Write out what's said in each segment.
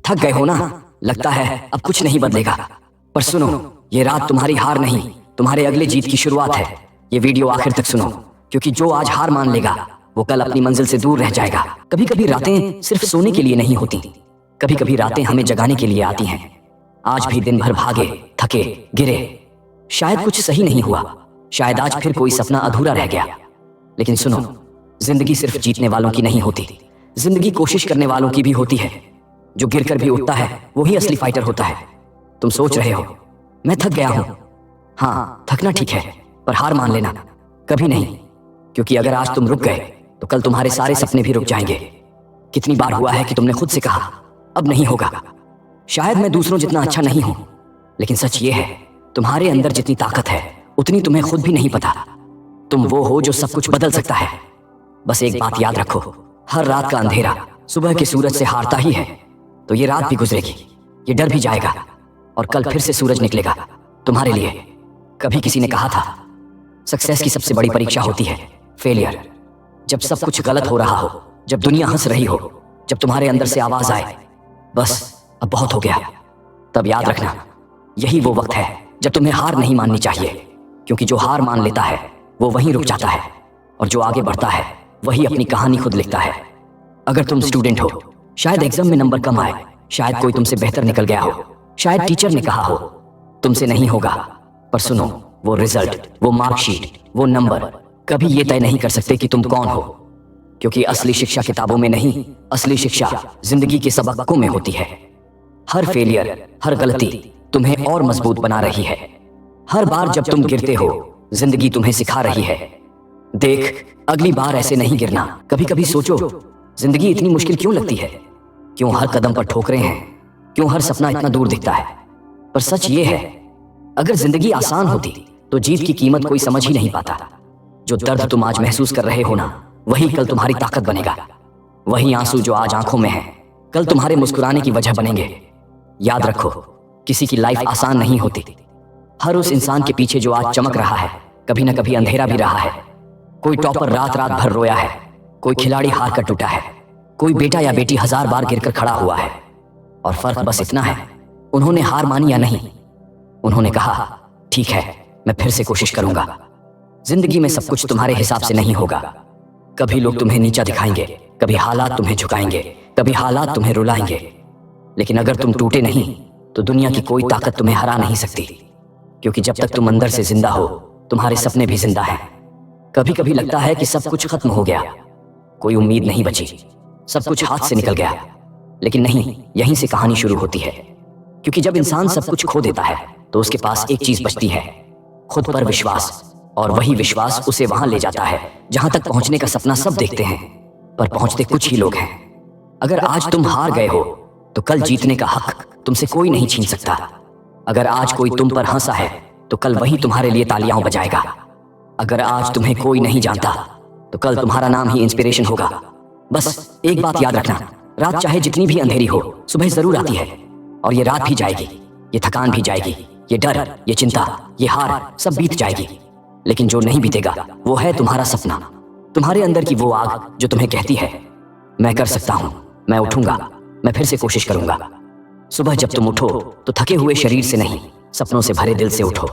थक गए हो ना? लगता है अब कुछ नहीं बदलेगा। पर सुनो, ये रात तुम्हारी हार नहीं, तुम्हारे अगले जीत की शुरुआत है। ये वीडियो आखिर तक सुनो, क्योंकि जो आज हार मान लेगा वो कल अपनी मंजिल से दूर रह जाएगा। कभी कभी रातें सिर्फ सोने के लिए नहीं होती, कभी कभी रातें हमें जगाने के लिए आती हैं। आज भी दिन भर भागे, थके, गिरे, शायद कुछ सही नहीं हुआ, शायद आज फिर कोई सपना अधूरा रह गया। लेकिन सुनो, जिंदगी सिर्फ जीतने वालों की नहीं होती, जिंदगी कोशिश करने वालों की भी होती है। जो गिरकर भी उठता है वही असली फाइटर होता है। तुम सोच रहे हो मैं थक गया हूं। हाँ, थकना ठीक है, पर हार मान लेना कभी नहीं, क्योंकि अगर आज तुम रुक गए तो कल तुम्हारे सारे सपने भी रुक जाएंगे। कितनी बार हुआ है कि तुमने खुद से कहा अब नहीं होगा, शायद मैं दूसरों जितना अच्छा नहीं हूं, लेकिन सच ये है तुम्हारे अंदर जितनी ताकत है उतनी तुम्हें खुद भी नहीं पता। तुम वो हो जो सब कुछ बदल सकता है। बस एक बात याद रखो, हर रात का अंधेरा सुबह के सूरज से हारता ही है। तो ये रात भी गुजरेगी, ये डर भी जाएगा, और कल फिर से सूरज निकलेगा तुम्हारे लिए। कभी किसी ने कहा था सक्सेस की सबसे बड़ी परीक्षा होती है फेलियर। जब सब कुछ गलत हो रहा हो, जब दुनिया हंस रही हो, जब तुम्हारे अंदर से आवाज आए बस अब बहुत हो गया, तब याद रखना यही वो वक्त है जब तुम्हें हार नहीं माननी चाहिए। क्योंकि जो हार मान लेता है वो वहीं रुक जाता है, और जो आगे बढ़ता है वही अपनी कहानी खुद लिखता है। अगर तुम स्टूडेंट हो, शायद एग्जाम में नंबर कम आए, शायद कोई तुमसे बेहतर निकल गया हो, शायद टीचर ने कहा हो तुमसे नहीं होगा, पर सुनो, वो रिजल्ट, वो मार्कशीट, वो नंबर कभी ये तय नहीं कर सकते कि तुम कौन हो। क्योंकि असली शिक्षा किताबों में नहीं, असली शिक्षा जिंदगी के सबकों में होती है। हर फेलियर, हर गलती तुम्हें और मजबूत बना रही है। हर बार जब तुम गिरते हो जिंदगी तुम्हें सिखा रही है, देख अगली बार ऐसे नहीं गिरना। कभी कभी सोचो जिंदगी इतनी मुश्किल क्यों लगती है, क्यों हर कदम पर ठोकरें हैं, क्यों हर सपना इतना दूर दिखता है। पर सच ये है, अगर जिंदगी आसान होती तो जीत की कीमत कोई समझ ही नहीं पाता। जो दर्द तुम आज महसूस कर रहे हो ना, वही कल तुम्हारी ताकत बनेगा। वही आंसू जो आज आंखों में है कल तुम्हारे मुस्कुराने की वजह बनेंगे। याद रखो, किसी की लाइफ आसान नहीं होती। हर उस इंसान के पीछे जो आज चमक रहा है कभी ना कभी अंधेरा भी रहा है। कोई टॉपर रात रात भर रोया है, कोई खिलाड़ी हार कर टूटा है, कोई बेटा या बेटी 1000 बार गिरकर खड़ा हुआ है। और फर्क बस इतना है, उन्होंने हार मानी या नहीं। उन्होंने कहा ठीक है, मैं फिर से कोशिश करूंगा। जिंदगी में सब कुछ तुम्हारे हिसाब से नहीं होगा। कभी लोग तुम्हें नीचा दिखाएंगे, कभी हालात तुम्हें झुकाएंगे, कभी हालात तुम्हें रुलाएंगे। लेकिन अगर तुम टूटे नहीं तो दुनिया की कोई ताकत तुम्हें हरा नहीं सकती। क्योंकि जब तक तुम अंदर से जिंदा हो तुम्हारे सपने भी जिंदा हैं। कभी कभी लगता है कि सब कुछ खत्म हो गया, कोई उम्मीद नहीं बची, सब कुछ हाथ से निकल गया। लेकिन नहीं, यहीं से कहानी शुरू होती है। क्योंकि जब इंसान सब कुछ खो देता है तो उसके पास एक चीज बचती है, खुद पर विश्वास। और वही विश्वास उसे वहां ले जाता है जहां तक पहुंचने का सपना सब देखते हैं, पर पहुंचते कुछ ही लोग हैं। अगर आज तुम हार गए हो तो कल जीतने का हक तुमसे कोई नहीं छीन सकता। अगर आज कोई तुम पर हंसा है तो कल वही तुम्हारे लिए तालियां बजाएगा। अगर आज तुम्हें कोई नहीं जानता तो कल तुम्हारा नाम ही इंस्पिरेशन होगा। बस एक बात याद रखना, रात चाहे जितनी भी अंधेरी हो सुबह जरूर आती है। और ये रात भी जाएगी, ये थकान भी जाएगी, ये डर, ये चिंता, ये हार सब बीत जाएगी। लेकिन जो नहीं बीतेगा वो है तुम्हारा सपना, तुम्हारे अंदर की वो आग जो तुम्हें कहती है मैं कर सकता हूं, मैं उठूंगा, मैं फिर से कोशिश करूंगा। सुबह जब तुम उठो तो थके हुए शरीर से नहीं, सपनों से भरे दिल से उठो।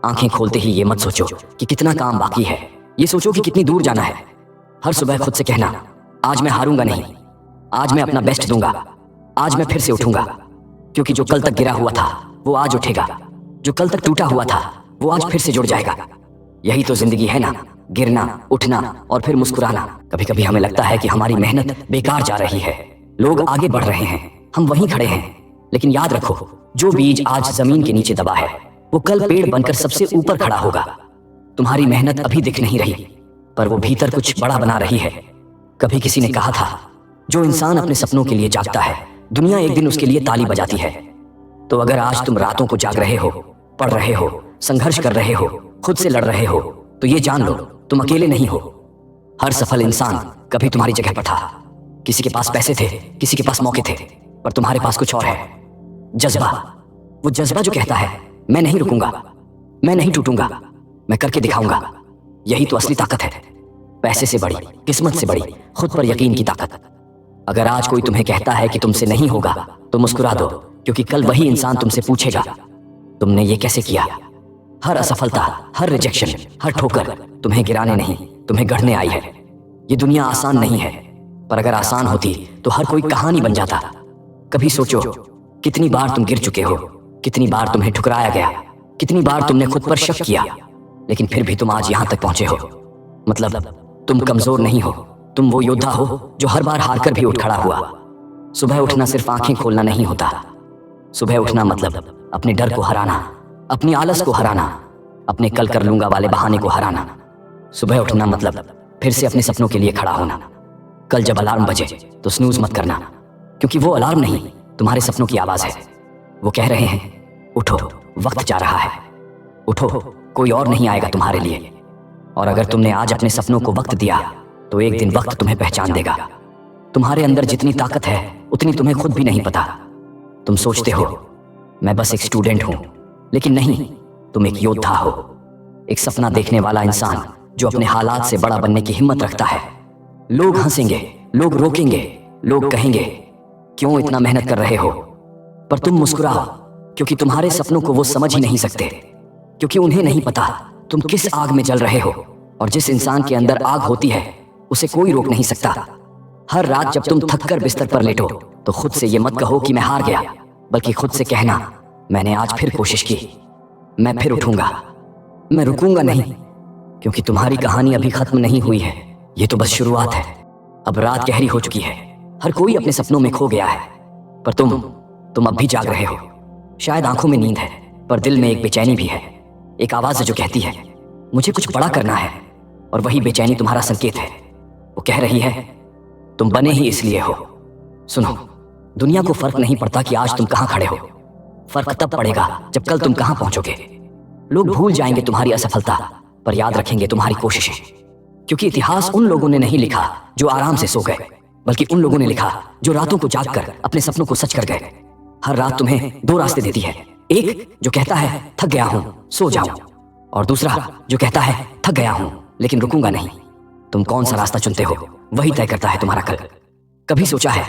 आंखें खोलते ही ये मत सोचो कि कितना काम बाकी है, ये सोचो कि कितनी दूर जाना है। हर सुबह खुद से कहना आज मैं हारूंगा नहीं, आज मैं अपना बेस्ट दूंगा, आज मैं फिर से उठूंगा। क्योंकि जो कल तक गिरा हुआ था वो आज उठेगा, जो कल तक टूटा हुआ था वो आज फिर से जुड़ जाएगा। यही तो जिंदगी है ना, गिरना, उठना और फिर मुस्कुराना। कभी कभी हमें लगता है कि हमारी मेहनत बेकार जा रही है, लोग आगे बढ़ रहे हैं, हम वहीं खड़े हैं। लेकिन याद रखो, जो बीज आज जमीन के नीचे दबा है वो कल पेड़ बनकर सबसे ऊपर खड़ा होगा। तुम्हारी मेहनत अभी दिख नहीं रही, पर वो भीतर कुछ बड़ा बना रही है। कभी किसी ने कहा था जो इंसान अपने सपनों के लिए जागता है दुनिया एक दिन उसके लिए ताली बजाती है। तो अगर आज तुम रातों को जाग रहे हो, पढ़ रहे हो, संघर्ष कर रहे हो, खुद से लड़ रहे हो, तो ये जान लो तुम अकेले नहीं हो। हर सफल इंसान कभी तुम्हारी जगह पर था। किसी के पास पैसे थे, किसी के पास मौके थे, पर तुम्हारे पास कुछ और है, जज्बा। वो जज्बा जो कहता है मैं नहीं रुकूंगा, मैं नहीं टूटूंगा, मैं करके दिखाऊंगा। यही तो असली ताकत है, पैसे से बड़ी, किस्मत से बड़ी, खुद पर यकीन की ताकत। अगर आज कोई तुम्हें कहता है कि तुमसे नहीं होगा तो मुस्कुरा दो, क्योंकि कल वही इंसान तुमसे पूछेगा तुमने ये कैसे किया। हर असफलता, हर रिजेक्शन, हर ठोकर तुम्हें गिराने नहीं, तुम्हें गढ़ने आई है। ये दुनिया आसान नहीं है, पर अगर आसान होती तो हर कोई कहानी बन जाता। कभी सोचो कितनी बार तुम गिर चुके हो, कितनी बार तुम्हें ठुकराया गया, कितनी बार तुमने खुद पर शक किया, लेकिन फिर भी तुम आज यहां तक पहुंचे हो। मतलब तुम कमजोर नहीं हो, तुम वो योद्धा हो जो हर बार हारकर भी उठ खड़ा हुआ। सुबह उठना सिर्फ आंखें खोलना नहीं होता। सुबह उठना मतलब अपने डर को हराना, अपनी आलस को हराना, अपने कल कर लूंगा वाले बहाने को हराना। सुबह उठना मतलब फिर से अपने सपनों के लिए खड़ा होना। कल जब अलार्म बजे तो स्नूज मत करना, क्योंकि वो अलार्म नहीं, तुम्हारे सपनों की आवाज है। वो कह रहे हैं उठो, वक्त जा रहा है, उठो, कोई और नहीं आएगा तुम्हारे लिए। और अगर तुमने आज अपने सपनों को वक्त दिया तो एक दिन वक्त तुम्हें पहचान देगा। तुम्हारे अंदर जितनी ताकत है उतनी तुम्हें खुद भी नहीं पता। तुम सोचते हो मैं बस एक स्टूडेंट हूं, लेकिन नहीं, तुम एक योद्धा हो, एक सपना देखने वाला इंसान जो अपने हालात से बड़ा बनने की हिम्मत रखता है। लोग हंसेंगे, लोग रोकेंगे, लोग कहेंगे क्यों इतना मेहनत कर रहे हो, पर तुम मुस्कुराओ, क्योंकि तुम्हारे सपनों को वो समझ ही नहीं सकते, क्योंकि उन्हें नहीं पता तुम किस आग में जल रहे हो। और जिस इंसान के अंदर आग होती है उसे कोई रोक नहीं सकता। हर रात जब तुम थककर बिस्तर पर लेटो तो खुद से ये मत कहो कि मैं हार गया, बल्कि खुद से कहना मैंने आज फिर कोशिश की, मैं फिर उठूंगा, मैं रुकूंगा नहीं, क्योंकि तुम्हारी कहानी अभी खत्म नहीं हुई है, ये तो बस शुरुआत है। अब रात गहरी हो चुकी है, हर कोई अपने सपनों में खो गया है, पर तुम अब भी जाग रहे हो। शायद आंखों में नींद है, पर दिल में एक बेचैनी भी है। एक आवाज है जो कहती है मुझे कुछ बड़ा करना है, और वही बेचैनी तुम्हारा संकेत है। वो कह रही है तुम बने ही इसलिए हो। सुनो, दुनिया को फर्क नहीं पड़ता कि आज तुम कहां खड़े हो, फर्क तब पड़ेगा जब कल तुम कहां पहुंचोगे। लोग भूल जाएंगे तुम्हारी असफलता, पर याद रखेंगे तुम्हारी कोशिशें, क्योंकि इतिहास उन लोगों ने नहीं लिखा जो आराम से सो गए, बल्कि उन लोगों ने लिखा जो रातों को जागकर अपने सपनों को सच कर गए। हर रात तुम्हें दो रास्ते देती है, एक जो कहता है थक गया हूं, सो जाऊं, और दूसरा जो कहता है थक गया हूं लेकिन रुकूंगा नहीं। तुम कौन सा रास्ता चुनते हो वही तय करता है तुम्हारा कल। कभी सोचा है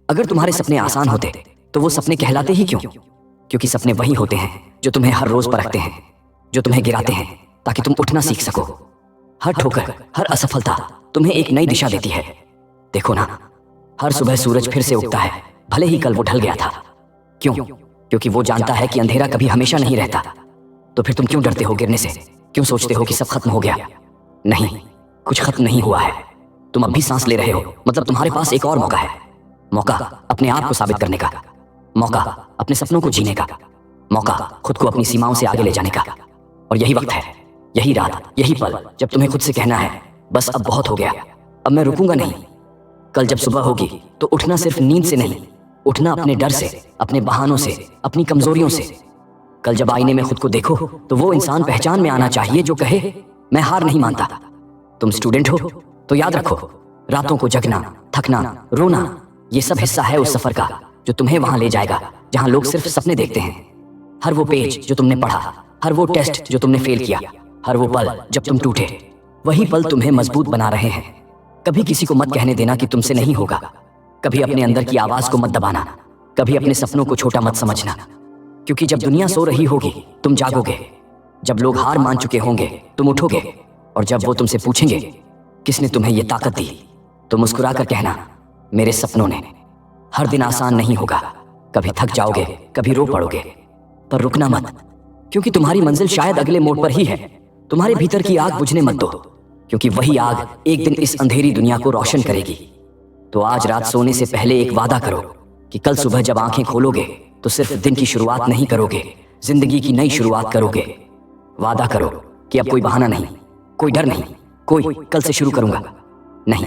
अगर तुम्हारे सपने आसान होते तो वो सपने कहलाते ही क्यों? क्योंकि सपने वही होते हैं जो तुम्हें हर रोज परखते हैं, जो तुम्हें गिराते हैं ताकि तुम उठना सीख सको। हर ठोकर, हर असफलता तुम्हें एक नई दिशा देती है। देखो ना, हर सुबह सूरज फिर से उगता है, भले ही कल वो ढल गया था। क्यों? क्योंकि वो जानता है कि अंधेरा कभी हमेशा नहीं रहता। तो फिर तुम क्यों डरते हो गिरने से? क्यों सोचते हो कि सब खत्म हो गया? नहीं, कुछ खत्म नहीं हुआ है। तुम अब भी सांस ले रहे हो, मतलब तुम्हारे पास एक और मौका है। मौका अपने आप को साबित करने का, मौका अपने सपनों को जीने का, मौका खुद को अपनी सीमाओं से आगे ले जाने का। और यही वक्त है, यही रात, यही पल जब तुम्हें खुद से कहना है बस अब बहुत हो गया, अब मैं रुकूंगा नहीं। कल जब सुबह होगी तो उठना सिर्फ नींद से नहीं, उठना अपने डर से, अपने बहानों से, अपनी कमजोरियों से। कल जब आईने में खुद को देखो तो वो इंसान पहचान में आना चाहिए जो कहे मैं हार नहीं मानता। तुम स्टूडेंट हो तो याद रखो, रातों को जगना, थकना, रोना, ये सब हिस्सा है उस सफर का जो तुम्हें वहां ले जाएगा जहां लोग सिर्फ सपने देखते हैं। हर वो पेज जो तुमने पढ़ा, हर वो टेस्ट जो तुमने फेल किया, हर वो पल जब तुम टूटे, वही पल तुम्हें मजबूत बना रहे हैं। कभी किसी को मत कहने देना कि तुमसे नहीं होगा, कभी अपने अंदर की आवाज को मत दबाना, कभी अपने सपनों को छोटा मत समझना, क्योंकि जब दुनिया सो रही होगी तुम जागोगे, जब लोग हार मान चुके होंगे तुम उठोगे, और जब वो तुमसे पूछेंगे किसने तुम्हें ये ताकत दी, तो मुस्कुरा कर कहना मेरे सपनों ने। हर दिन आसान नहीं होगा, कभी थक जाओगे, कभी रो पड़ोगे, पर रुकना मत, क्योंकि तुम्हारी मंजिल शायद अगले मोड़ पर ही है। तुम्हारे भीतर की आग बुझने मत दो, क्योंकि वही आग एक दिन इस अंधेरी दुनिया को रोशन करेगी। तो आज रात सोने से पहले एक वादा करो कि कल सुबह जब आंखें खोलोगे तो सिर्फ दिन की शुरुआत नहीं करोगे, जिंदगी की नई शुरुआत करोगे। वादा करो कि अब कोई बहाना नहीं, कोई डर नहीं, कोई कल से शुरू करूंगा नहीं,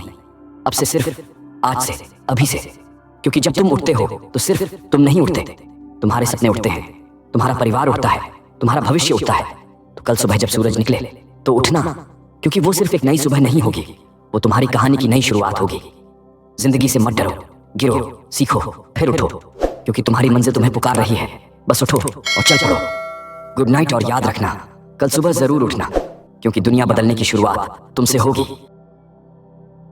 अब से सिर्फ आज से, अभी से। क्योंकि जब तुम उठते हो तो सिर्फ तुम नहीं उठते, तुम्हारे सपने उठते हैं, तुम्हारा परिवार उठता है, तुम्हारा भविष्य उठता है। तो कल सुबह जब सूरज निकले तो उठना, क्योंकि वो सिर्फ एक नई सुबह नहीं होगी, वो तुम्हारी कहानी की नई शुरुआत होगी। जिंदगी से मत डरो, गिरो, सीखो, फिर उठो, क्योंकि तुम्हारी मंजिल तुम्हें पुकार रही है। बस उठो और चल पड़ो। गुड नाइट, और याद रखना कल सुबह जरूर उठना, क्योंकि दुनिया बदलने की शुरुआत तुमसे होगी।